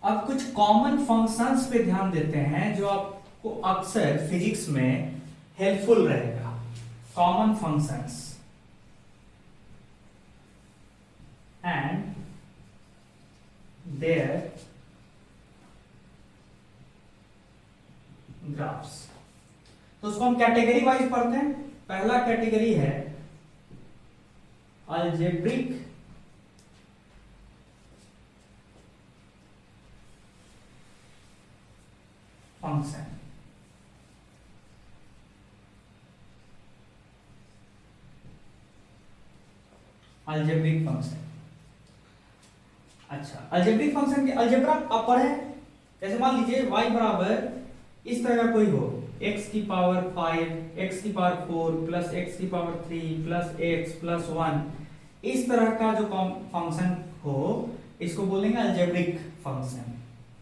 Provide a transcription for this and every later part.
अब कुछ common functions पे ध्यान देते हैं जो आपको अक्सर फिजिक्स में हेल्पफुल रहेगा। Common functions and their graphs. तो उसको हम कैटेगरी वाइज पढ़ते हैं। पहला कैटेगरी है अलजेब्रिक फंक्शन। अलजेब्रिक फंक्शन, अच्छा अलजेब्रिक फंक्शन के अलजेब्रा आप पढ़े। जैसे मान लीजिए y बराबर इस तरह का कोई हो, x की पावर 5, x की पावर 4 प्लस x की पावर 3 प्लस x प्लस 1, इस तरह का जो फंक्शन हो इसको बोलेंगे अलजेब्रिक फंक्शन।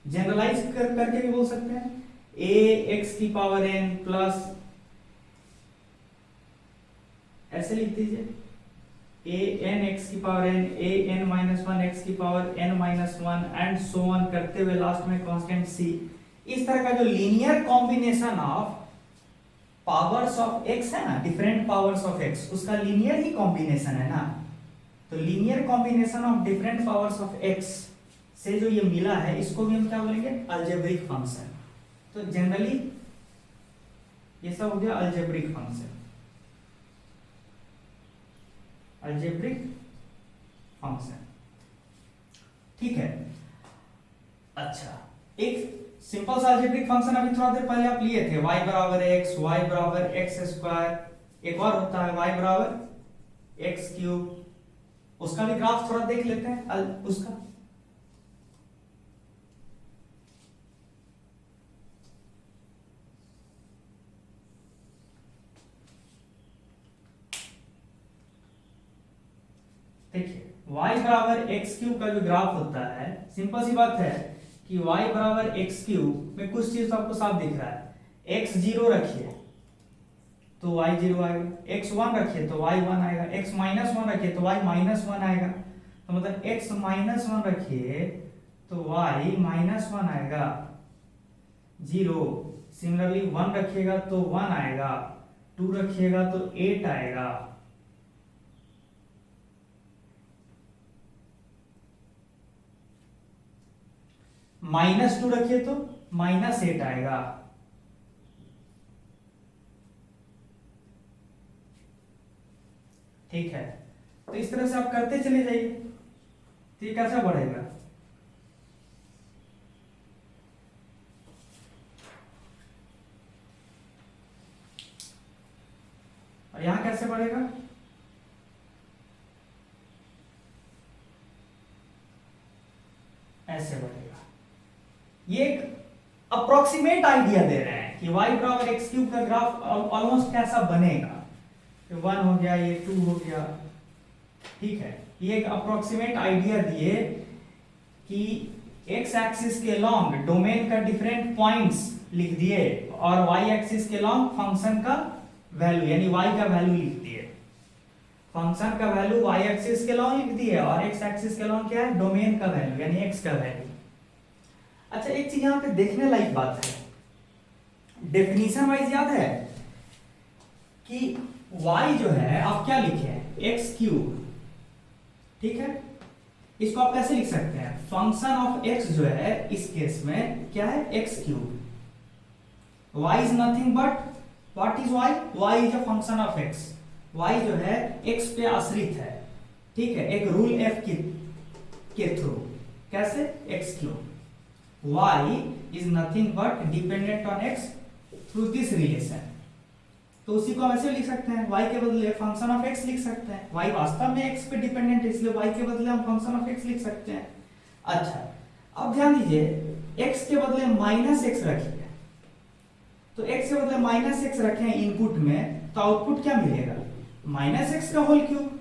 जनरलाइज करके भी बोल सकते हैं a x की पावर n प्लस, ऐसे लिख दीजिए a n x की power n, a n minus 1 x की power n minus 1 and so on करते हुए लास्ट में कांस्टेंट c। इस तरह का जो linear combination of powers of x है ना, डिफरेंट पावर्स ऑफ x, उसका लीनियर ही कॉम्बिनेशन है ना। तो linear combination of different powers of x से जो ये मिला है इसको भी हम क्या बोलेंगे, अलजेब्रिक फंक्शन। तो जनरली ये सब हो गया अलजेब्रिक फंक्शन, अलजेब्रिक फंक्शन। ठीक है, अच्छा एक सिंपल सा अलजेब्रिक फंक्शन अभी थोड़ा देर पहले आप लिए थे, y बराबर x, y बराबर एक्स स्क्वायर। एक और होता है y बराबर एक्स क्यूब, उसका भी ग्राफ थोड़ा देख लेते हैं। उसका देखिए y बराबर एक्स क्यूब का जो ग्राफ होता है, सिंपल सी बात है कि y बराबर एक्स क्यूब में कुछ चीज तो आपको साफ दिख रहा है। x 0 रखिए तो y 0 आएगा, x 1 रखिए तो y 1 आएगा, x माइनस 1 रखिए तो y माइनस 1 आएगा। तो मतलब x माइनस 1 रखिए तो y माइनस 1 आएगा 0। सिमिलरली 1 रखिएगा तो 1 आएगा, 2 रखिएगा तो 8 आएगा। माइनस 2 रखिए तो माइनस 8 आएगा। ठीक है, तो इस तरह से आप करते चले जाइए, तो ये कैसे बढ़ेगा। और यहां कैसे बढ़ेगा, ऐसे बढ़ेगा। ये एक अप्रोक्सीमेट आइडिया दे रहे हैं कि y बराबर एक्स क्यूब का ग्राफ ऑलमोस्ट कैसा बनेगा। 1 हो गया, ये 2 हो गया। ठीक है, ये एक अप्रोक्सीमेट आइडिया दिए कि x एक्सिस के लॉन्ग डोमेन का डिफरेंट पॉइंट्स लिख दिए और y एक्सिस के लॉन्ग फंक्शन का वैल्यू यानी y का वैल्यू लिख दिए। फंक्शन का वैल्यू y एक्सिस के लॉन्ग लिख दिए और x एक्सिस के लॉन्ग क्या है, डोमेन का वैल्यू यानी x का वैल्यू। अच्छा एक चीज यहां पे देखने लायक बात है, डेफिनेशन वाइज याद है कि y जो है आप क्या लिखे हैं, एक्स क्यूब। ठीक है, इसको आप कैसे लिख सकते हैं, फंक्शन ऑफ x जो है इस केस में क्या है, x cube. y is nothing but what is y, y is a function of x। y जो है x पे आश्रित है। ठीक है, एक रूल f के थ्रू, कैसे, x cube. y is nothing but dependent on x through this relation। तो उसी को हम ऐसे लिख सकते हैं, y के बदले फंक्शन ऑफ x लिख सकते हैं। y वास्तव में x पे डिपेंडेंट है इसलिए y के बदले हम फंक्शन ऑफ x लिख सकते हैं। अच्छा अब ध्यान दीजिए, x के बदले माइनस x रखिए, तो x के बदले माइनस x रखे हैं इनपुट में, तो आउटपुट क्या मिलेगा, माइनस x का होल क्यूब।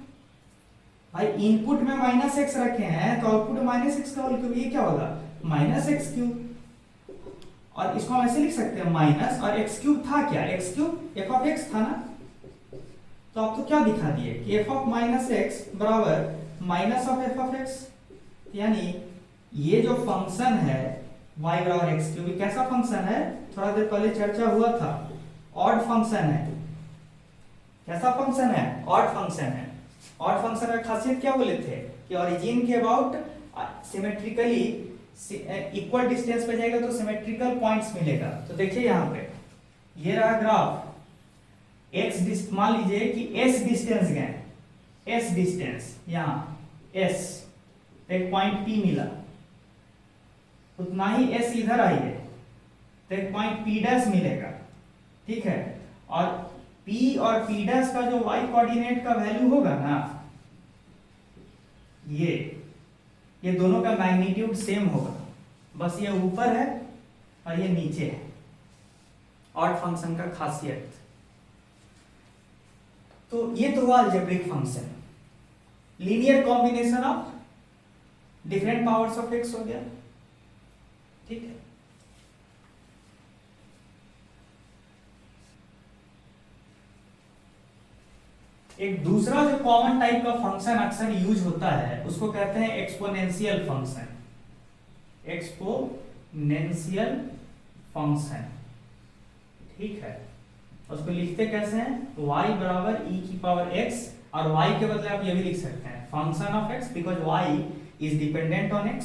भाई इनपुट में माइनस x रखे हैं तो आउटपुट में माइनस x का होल क्यूब, ये क्या होगा, माइनस एक्स क्यूब। और इसको हम ऐसे लिख सकते हैं, माइनस और एक्स क्यूब था क्या, x cube F of x था ना। तो आप तो क्या दिखा दिए कि एफ ऑफ माइनस एक्स बराबर minus of F of x, यानी ये जो फंक्शन है y बराबर एक्स क्यूब, कैसा फंक्शन है, थोड़ा देर पहले चर्चा हुआ था, ऑड फंक्शन है। कैसा फंक्शन है, ऑड फंक्शन है। ऑड फंक्शन का खासियत क्या बोले थे कि ओरिजिन के अबाउट सिमेट्रिकली इक्वल डिस्टेंस पे जाएगा तो सिमेट्रिकल पॉइंट्स मिलेगा। तो देखिए यहाँ पे ये रहा ग्राफ, x मान लीजिए कि s डिस्टेंस गए, s डिस्टेंस यहाँ s, एक पॉइंट p मिला, उतना ही s इधर आई है तो एक पॉइंट p डैश मिलेगा, ठीक है। और p और p डैश का जो y कोऑर्डिनेट का वैल्यू होगा ना, ये दोनों का मैग्नीट्यूड सेम होगा, बस ये ऊपर है और ये नीचे है। ऑड फंक्शन का खासियत। तो ये तो हुआ algebraic function, linear combination of different powers of x हो गया, ठीक है। एक दूसरा जो कॉमन टाइप का फंक्शन अक्सर यूज होता है उसको कहते हैं एक्सपोनेंशियल फंक्शन। एक्सपोनेंशियल फंक्शन, ठीक है। उसको लिखते कैसे हैं, y बराबर e की पावर x, और y के बदले आप ये भी लिख सकते हैं function of x, because y is dependent on x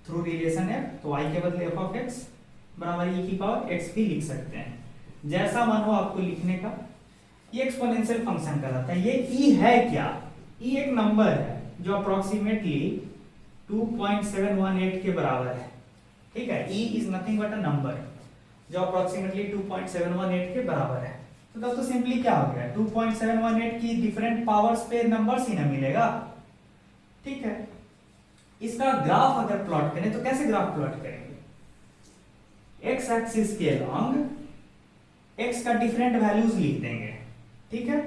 through relation f, तो y के बदले f ऑफ x बराबर e की पावर x भी लिख सकते हैं, जैसा मन हो आपको लिखने का। ये एक्सपोनेंशियल फंक्शन कहलाता है। ये e है क्या, e एक नंबर है जो अप्रोक्सीमेटली 2.718 के बराबर है, ठीक है। e is nothing but a number जो अप्रोक्सीमेटली 2.718 के बराबर है। तो तब तो सिंपली क्या हो गया, 2.718 की डिफरेंट पावर्स पे नंबर्स ही ना मिलेगा, ठीक है। इसका ग्राफ अगर प्लॉट करें तो कैसे ग्राफ प्लॉट करेंगे, एक्स एक्सिस के अलॉन्ग एक्स का डिफरेंट वैल्यूज लिख देंगे, ठीक है।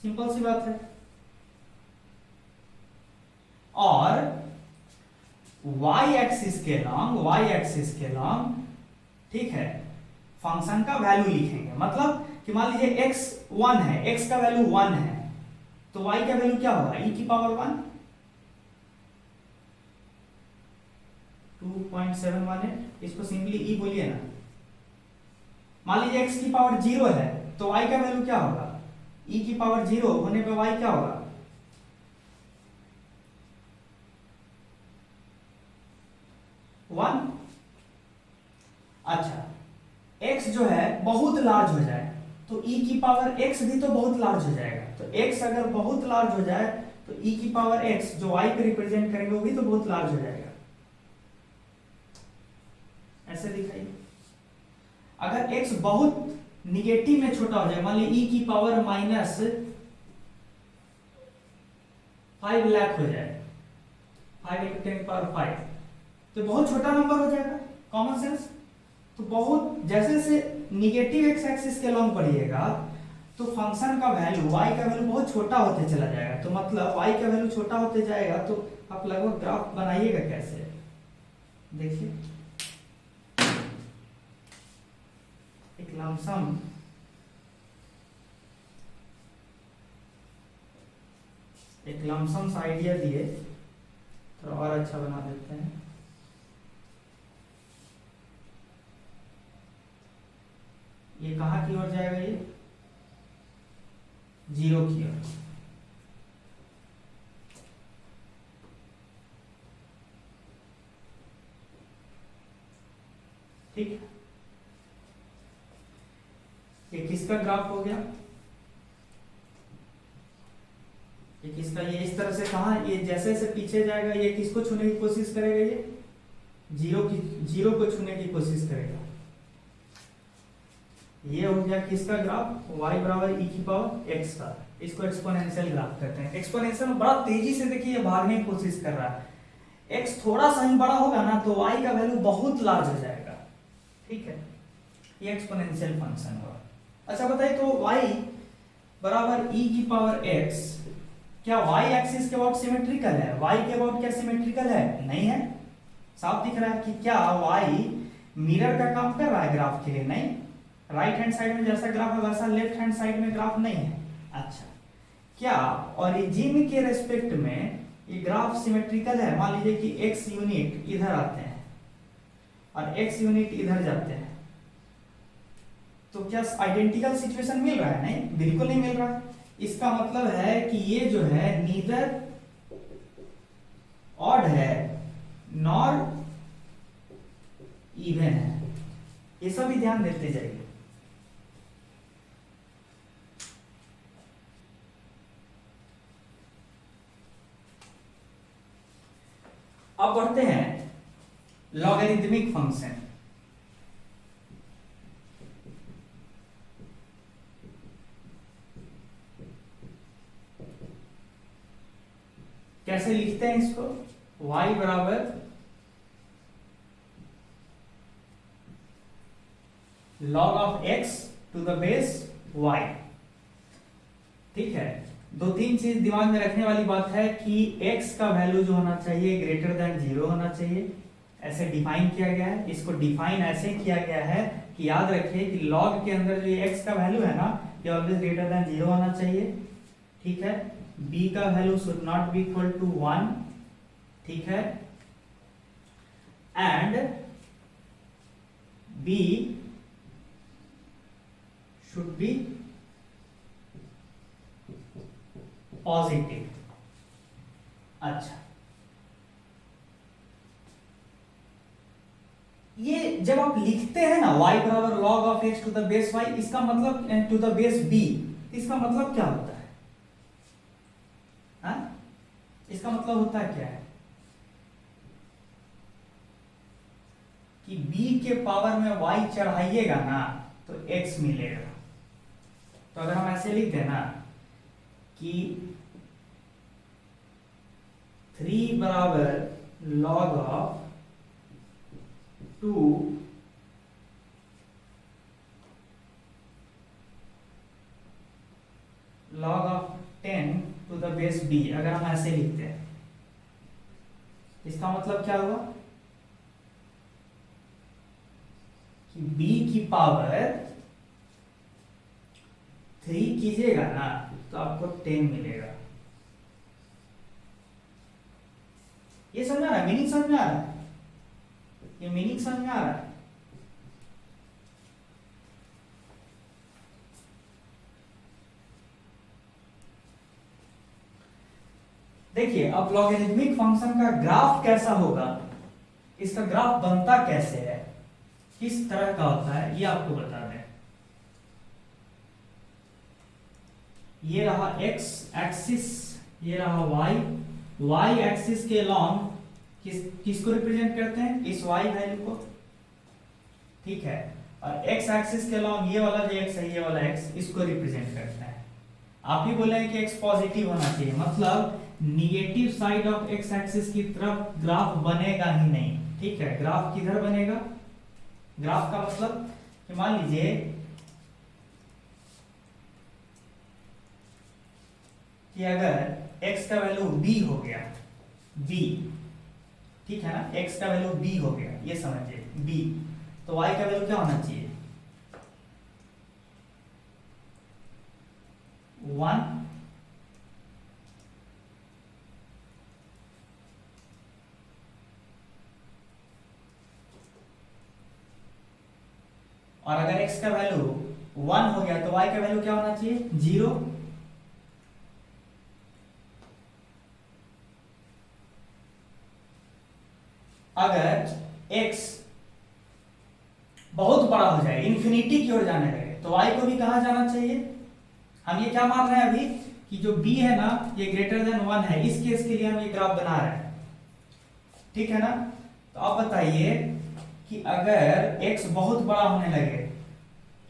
सिंपल सी बात है। और y एक्सिस के लॉन्ग, ठीक है, फंक्शन का वैल्यू लिखेंगे। मतलब कि मान लीजिए x 1 है, x का वैल्यू 1 है, तो y का वैल्यू क्या होगा, e की पावर 1, 2.718, इसको सिंपली e बोलिए ना। मान लीजिए x की पावर 0 है तो y का वैल्यू क्या होगा, e की पावर 0 होने पे y क्या होगा, वन। अच्छा, x जो है बहुत लार्ज हो जाए तो e की पावर x भी तो बहुत लार्ज हो जाएगा। तो x अगर बहुत लार्ज हो जाए तो e की पावर x जो y को रिप्रेजेंट करेंगे वो भी तो बहुत लार्ज हो जाएगा। ऐसे दिखाइए। अगर x बहुत निगेटिव में छोटा हो जाए, मान लीजिए e की पावर -5 लाख हो जाए, 5 × 10⁵, तो बहुत छोटा नंबर हो जाएगा, कॉमन सेंस। तो बहुत जैसे जैसे निगेटिव एक्स एक्सिस के लॉन्ग बढ़िएगा तो फंक्शन का वैल्यू y का वैल्यू बहुत छोटा होते चला जाएगा। तो मतलब y का वैल्यू छोटा होते जाएगा तो आप लगभग ग्राफ बनाइएगा कैसे, देखिए एक लमसम सा आइडिया दिए, थोड़ा और अच्छा बना देते हैं। ये कहाँ की ओर जाएगा, ये 0 की ओर, ठीक। ये किसका ग्राफ हो गया, ये किसका, ये इस तरह से कहा, ये जैसे जैसे पीछे जाएगा ये किसको छूने की कोशिश करेगा, ये 0 को छूने की कोशिश करेगा। ये हो गया किसका ग्राफ, y बराबर e की पावर x का। इसको एक्सपोनेंशियल ग्राफ कहते हैं। एक्सपोनेंशियल में बड़ा तेजी से देखिए ये भागने की कोशिश कर रहा है, x थोड़ा सा ही बड़ा होगा ना तो y का वैल्यू बहुत लार्ज हो जाएगा, ठीक है। ये एक्सपोनेंशियल फंक्शन हुआ। अच्छा बताइए, तो y बराबर e की पावर x क्या y एक्सिस के अबाउट सिमेट्रिकल है, y के अबाउट क्या सिमेट्रिकल है, नहीं है। साफ दिख रहा है कि क्या y मिरर का काम कर रहा है ग्राफ के लिए, नहीं। राइट हैंड साइड में जैसा ग्राफ है वैसा लेफ्ट हैंड साइड में ग्राफ नहीं है। अच्छा, क्या ओरिजिन के रेस्पेक्ट में ये ग्राफ सिमेट्रिकल है, मान लीजिए कि x यूनिट इधर आते हैं और x यूनिट इधर जाते हैं, तो क्या आइडेंटिकल सिचुएशन मिल रहा है? नहीं, बिल्कुल नहीं मिल रहा। इसका मतलब है कि ये जो है नीदर ऑड है नॉर इवन है, ये सब भी ध्यान देते जाइए। अब बढ़ते हैं लॉगरिथमिक फंक्शन। कैसे लिखते हैं इसको? y बराबर log of x to the base y। ठीक है, दो तीन चीज दिमाग में रखने वाली बात है कि x का वैल्यू जो होना चाहिए ग्रेटर देन 0 होना चाहिए, ऐसे डिफाइन किया गया है। इसको डिफाइन ऐसे किया गया है कि याद रखिए कि log के अंदर जो ये x का वैल्यू है ना, ये ऑलवेज ग्रेटर देन 0 होना चाहिए। ठीक है, b का value should not be equal to 1। ठीक है, and b should be positive. अच्छा, ये जब आप लिखते हैं ना y बराबर log of x to the base y, इसका मतलब टू द बेस b, इसका मतलब क्या होता है? हा? इसका मतलब होता है क्या है कि b के पावर में y चढ़ाइएगा ना तो x मिलेगा। तो अगर हम ऐसे लिख देना कि 3 बराबर log of 2 log of 10 to the base b, अगर हम ऐसे लिखते हैं, इसका मतलब क्या हुआ कि b की पावर 3 कीजिएगा ना तो आपको 10 मिलेगा। ये समझ आ रहा है? मीनिंग समझ में आ रहा है? ये मीनिंग समझ में आ रहा है? देखिए, अब लॉगरिथमिक फंक्शन का ग्राफ कैसा होगा, इसका ग्राफ बनता कैसे है, किस तरह का होता है, ये आपको बता दें। ये रहा x एक्सिस, ये रहा y एक्सिस के लॉन्ग किसको रिप्रेजेंट करते हैं? इस y वैल्यू को। ठीक है, और x एक्सिस के लॉन्ग ये वाला जो x है, ये वाला x, इसको रिप्रेजेंट करता है। आप ही बोले कि x पॉजिटिव होना चाहिए, मतलब negative side of x axis की तरफ ग्राफ बनेगा ही नहीं। ठीक है, ग्राफ किधर बनेगा? ग्राफ का मतलब कि मान लीजिए कि अगर x का वैल्यू b हो गया, b, ठीक है ना, x का वैल्यू b हो गया, ये समझिए b, तो y का वैल्यू क्या होना चाहिए? 1। और अगर x का वैल्यू 1 हो गया तो y का वैल्यू क्या होना चाहिए? 0। अगर x बहुत बड़ा हो जाए, इंफिनिटी की ओर जाने लगे, तो y को भी कहां जाना चाहिए? हम ये क्या मान रहे हैं अभी कि जो b है ना, ये ग्रेटर देन 1 है, इस केस के लिए हम ये ग्राफ बना रहे हैं। ठीक है ना, तो आप बताइए कि अगर x बहुत बड़ा होने लगे,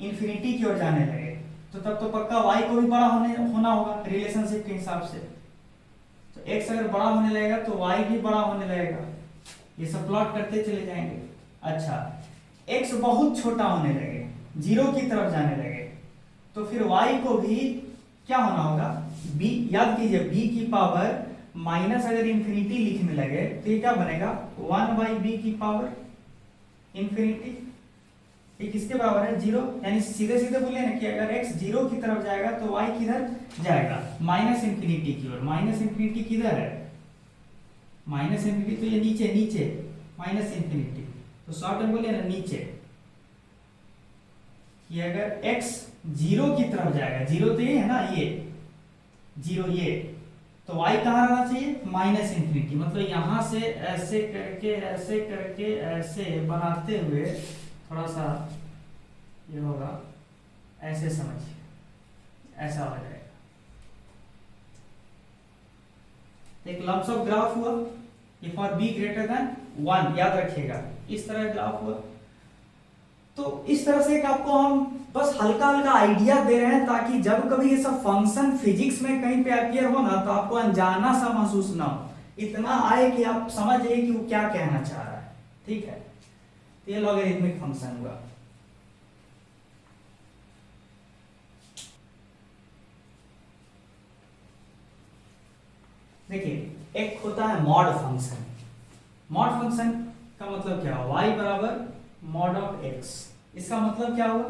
इंफिनिटी की ओर जाने लगे, तो तब तो पक्का y को भी बड़ा होना होगा रिलेशनशिप के हिसाब से। तो x अगर बड़ा होने लगेगा तो y भी बड़ा होने लगेगा, ये सब प्लॉट करते चले जाएंगे। अच्छा, x बहुत छोटा होने लगे, 0 की तरफ जाने लगे, तो फिर y को भी क्या होना होगा? b, याद कीजिए b की पावर माइनस अगर इंफिनिटी लिखने लगे तो ये क्या बनेगा? 1/b की पावर इंफिनिटी। ये किसके बराबर है? 0। यानी सीधे सीधे बोले ना कि अगर x 0 की तरफ जाएगा तो y किधर जाएगा? माइनस इंफिनिटी की ओर। माइनस इंफिनिटी किधर है? माइनस इन्फिनिटी तो ये नीचे नीचे माइनस इन्फिनिटी, तो शॉर्ट में बोलिए ना नीचे, कि अगर x जीरो की तरफ जाएगा, जीरो तो ये है ना, ये जीरो ये, तो y कहाँ रहना चाहिए, माइनस इन्फिनिटी, मतलब यहां से ऐसे करके ऐसे बनाते हुए थोड़ा सा ये होगा, ऐसे समझिए, ऐसा हो जाएगा। एक लम्स ऑफ ग्राफ हुआ, इफ और बी ग्रेटर देन 1, याद रखिएगा, इस तरह ग्राफ हुआ। तो इस तरह से एक आपको हम बस हल्का हल्का आइडिया दे रहे हैं, ताकि जब कभी ये सब फंक्शन फिजिक्स में कहीं पे अपीयर हो ना, तो आपको अनजाना सा महसूस ना हो, इतना आए कि आप समझ जाइए कि वो क्या कहना चाह रहा है। ठीक है, तो ये लॉगरिथमिक फंक्शन हुआ। देखिए, एक होता है मॉड फंक्शन। मॉड फंक्शन का मतलब क्या हुआ, y बराबर मॉड ऑफ x। इसका मतलब क्या हुआ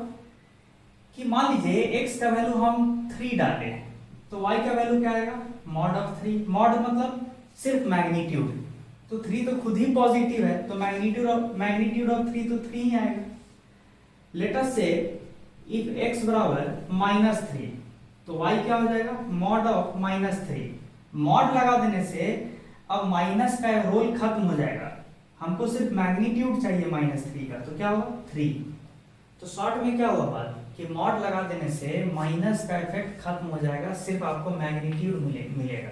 कि मान लीजिए x का वैल्यू हम 3 डाले, तो y का वैल्यू क्या आएगा, मॉड ऑफ 3। मॉड मतलब सिर्फ मैग्नीट्यूड, तो 3 तो खुद ही पॉजिटिव है, तो मैग्नीट्यूड ऑफ 3 तो 3 ही आएगा। लेट अस से इफ x बराबर -3, तो y क्या हो जाएगा, मॉड ऑफ -3। मॉड लगा देने से अब माइनस का रोल खत्म हो जाएगा, हमको सिर्फ मैग्नीट्यूड चाहिए -3 का, तो क्या हुआ 3। तो शॉर्ट में क्या हुआ बात कि मॉड लगा देने से माइनस का इफेक्ट खत्म हो जाएगा, सिर्फ आपको मैग्नीट्यूड मिलेगा।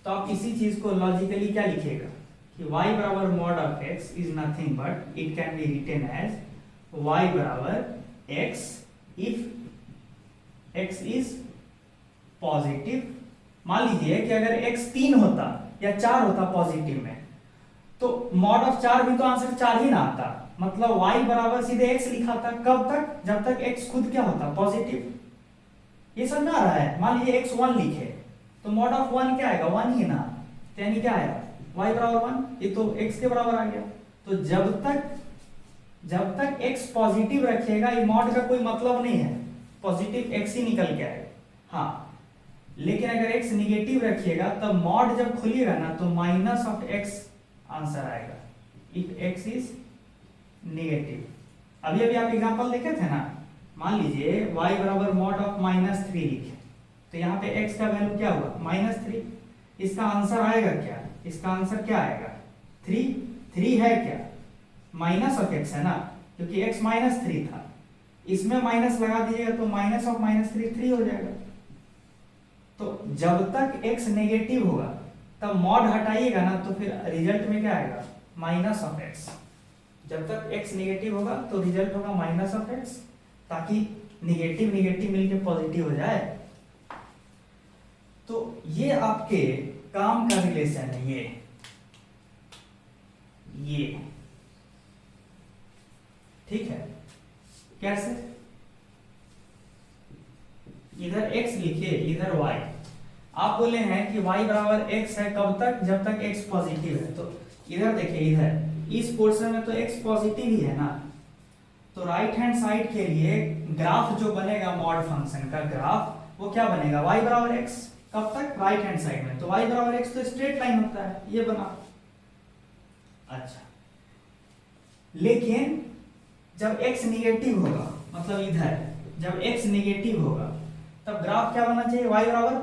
तो आप इसी चीज को लॉजिकली क्या लिखिएगा कि y बराबर mod of x is nothing but it can be written as y बराबर x if x is positive. मान लीजिए कि अगर x 3 होता या 4 होता पॉजिटिव में, तो मॉड ऑफ 4 भी तो आंसर 4 ही ना आता, मतलब y बराबर सीधे x लिखा था। कब तक, जब तक x खुद क्या होता, पॉजिटिव। ये समझ आ रहा है। मान लीजिए x 1 लिखे, तो मॉड ऑफ 1 क्या आएगा, 1 ही ना, तो यानी क्या आएगा, y बराबर 1, ये तो x के बराबर आ गया। तो जब तक x पॉजिटिव रखिएगा, ये मॉड का कोई मतलब नहीं है, पॉजिटिव x ही निकल के आएगा। हाँ, लेकिन अगर x निगेटिव रखिएगा, तब मॉड जब खोलिएगा ना, तो माइनस ऑफ x आंसर आएगा इफ x इज नेगेटिव। अभी आप एग्जांपल देखे थे ना, मान लीजिए y बराबर मॉड ऑफ -3 लिखे, तो यहाँ पे x का वैल्यू क्या हुआ, -3। इसका आंसर आएगा क्या, इसका आंसर क्या आएगा, 3 है क्या, माइनस ऑफ x है ना, क्योंकि x -3 था, इसमें माइनस लगा दीजिएगा तो माइनस ऑफ -3 3 हो जाएगा। तो जब तक x नेगेटिव होगा, तब मॉड हटाइएगा ना, तो फिर रिजल्ट में क्या आएगा, माइनस ऑफ x। जब तक x नेगेटिव होगा तो रिजल्ट होगा माइनस ऑफ x, ताकि नेगेटिव नेगेटिव मिलके पॉजिटिव हो जाए। तो ये आपके काम का रिलेशन है, ये ठीक है। कैसे, इधर x लिखिए, इधर y। आप बोले हैं कि y बराबर x है कब तक, जब तक x पॉजिटिव है। तो इधर देखिए, इधर इस पोर्शन में तो x पॉजिटिव ही है ना, तो राइट हैंड साइड के लिए ग्राफ जो बनेगा मॉड फंक्शन का ग्राफ, वो क्या बनेगा, y बराबर x कब तक, राइट हैंड साइड में। तो y बराबर x तो स्ट्रेट लाइन होता है, ये बना। अच्छा, लेकिन जब x निगेटिव होगा, मतलब इधर जब x निगेटिव होगा, तब ग्राफ क्या बनना चाहिए, y बराबर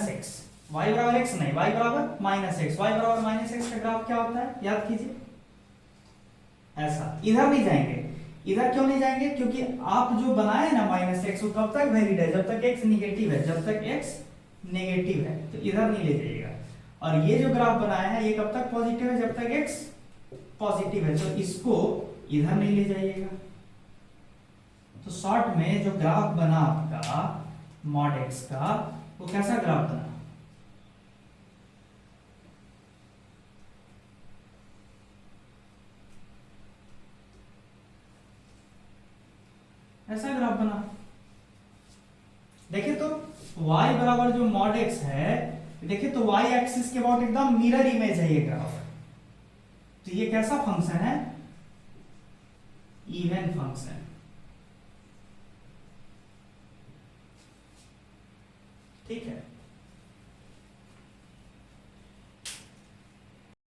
-x। y बराबर x नहीं, y बराबर -x। y बराबर -x का ग्राफ क्या होता है, याद कीजिए, ऐसा। इधर नहीं जाएंगे, इधर क्यों नहीं जाएंगे, क्योंकि आप जो बनाए ना -x, वो कब तक वैलिड है, जब तक x निगेटिव है। जब तक x नेगेटिव है तो इधर नहीं ले जाइएगा। और ये जो ग्राफ बनाया है, ये कब तक पॉजिटिव है, जब तक x पॉजिटिव है, तो इसको इधर नहीं ले जाइएगा। तो शॉर्ट में जो ग्राफ बना आपका मॉड x का, वो कैसा ग्राफ बना, ऐसा ग्राफ बना। देखिए तो y बराबर जो मॉड x है, देखिए तो y एक्सिस के अबाउट एकदम मिरर इमेज है ये ग्राफ। तो ये कैसा फंक्शन है, इवन फंक्शन। ठीक है,